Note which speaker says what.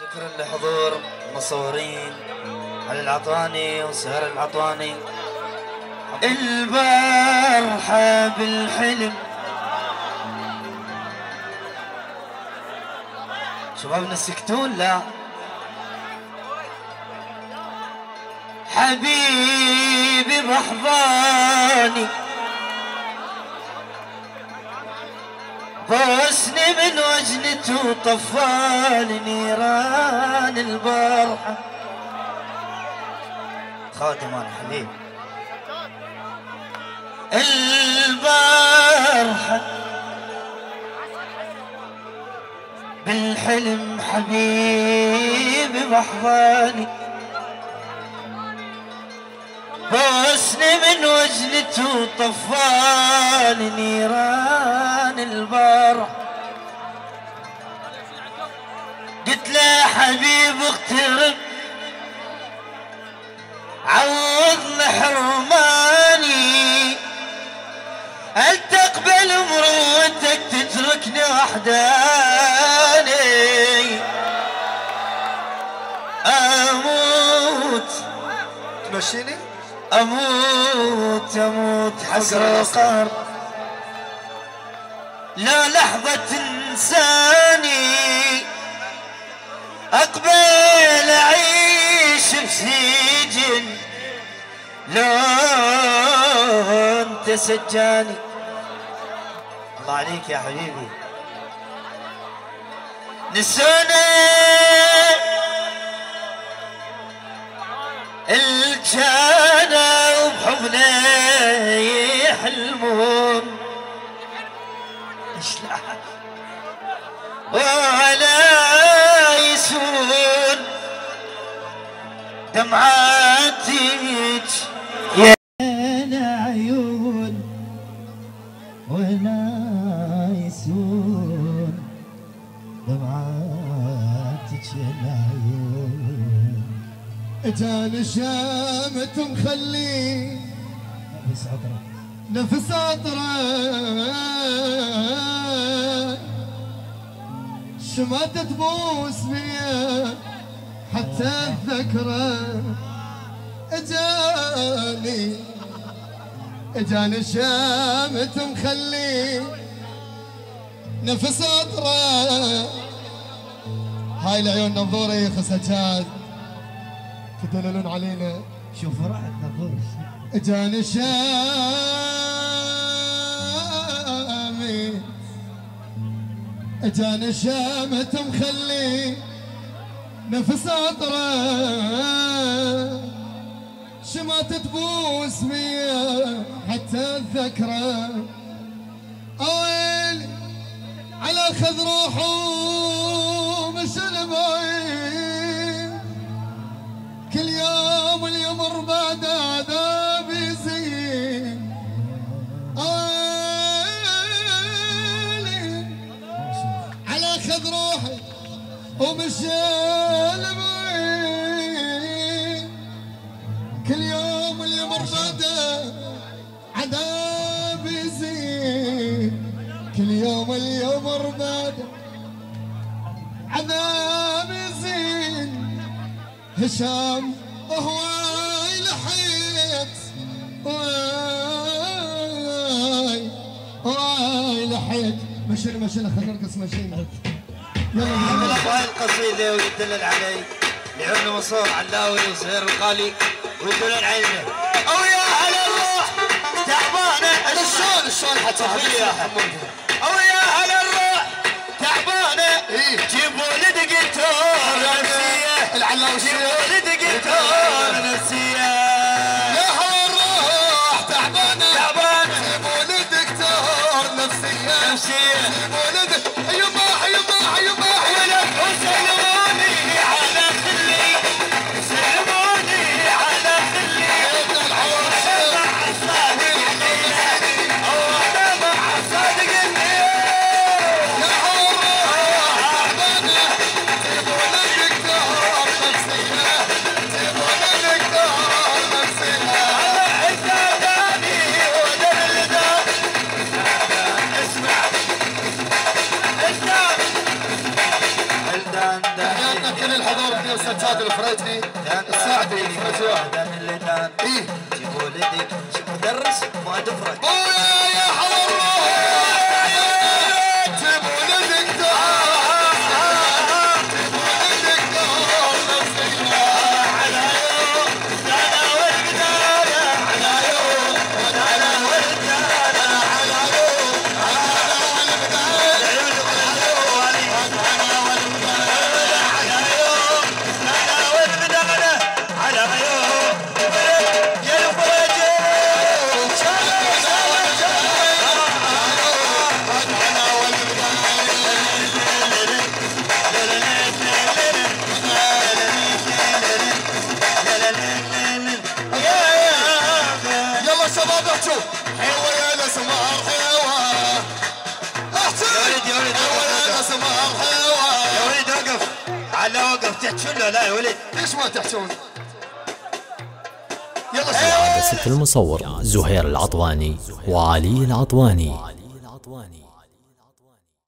Speaker 1: شكرا لحضور المصورين علي العطاني وسهر العطاني. البارحة بالحلم شبابنا السكتون لا حبيبي بحضاني بوسني من وجنته وطفاني نيران البارحة. خادم انا حبيبي البارحة بالحلم حبيبي بحضاني بوسني من وجنته وطفاني نيران البارحة. قلت له حبيب اقترب عوضنا حرماني هل تقبل مروتك تتركني وحداني اموت
Speaker 2: تمشيني
Speaker 1: اموت حسرة وقهر لا لحظة تنساني اقبل اعيش بسجن لو انت سجاني. الله عليك يا حبيبي. نسونا الجانا وبحبنا يحلمون ولا يسون دمعاتك يا العيون ولا يسون دمعاتك يا العيون.
Speaker 2: اجاني شامت مخلي نفس عطره شماتة تبوس بيا حتى الذكرى. اجاني شامت مخلي نفس عطره. هاي العيون نظوري خسجاد تدللون علينا.
Speaker 1: شوف فرحت نظور
Speaker 2: اجاني شامت اجاني شامت مخلي نفس عطره شمات تبوس بيا حتى الذكرى. اويلي على خذ روحه مش البعيد كل يوم اليمر بعد عذاب يزيد. اويلي على خذ روحي ومش البعيد كل يوم اليمر بعد عذاب يزيد كل يوم اليمر بعد عذاب يزيد. هشام هواي لحيت هواي لحيت. مشينا خلينا نرقص مشينا. يلا
Speaker 1: نعمل هاي القصيدة ويدلل علي لعبنا مصور علاوي وزهير الغالي ويدلل علينا. او يا هلا الروح تعبانة
Speaker 2: الشلون حتى
Speaker 1: او يا هلا الروح تعبانة جيبوا لي دقيقتين نفسية
Speaker 2: العلاوي
Speaker 1: جيبوا لي دقيقتين نفسية.
Speaker 2: يا هلا الروح تعبانة جيبوا لي دكتور نفسية جيبوا لي يما
Speaker 1: ولك وسلموني على خلي سلموني على خلي سمع الصادق او سمع الصادق
Speaker 2: يا هلا الروح تعبانة كل الحضور في الستات الفريتني الساعدي الفريتوان.
Speaker 1: ايه جيبوا ولدي شوف مدرس ما دفرك.
Speaker 2: يا حضر جيبوا ولدك تعال جيبوا ولدك تعال
Speaker 1: على يوم انا والقدارة على يوم انا والقدارة على يوم انا والقدارة على يوم انا والقدارة على يوم يا الفرج
Speaker 2: يلا شباب احجوا حيوة يا الاسمار حيوة احجوا
Speaker 1: يا ولد
Speaker 2: حيوة يا الاسمار حيوة
Speaker 1: يا ولد وقف على وقف تحجون له لا يا ولد
Speaker 2: ليش ما تحجون؟ يلا
Speaker 3: مع المصور زهير العطواني وعلي العطواني.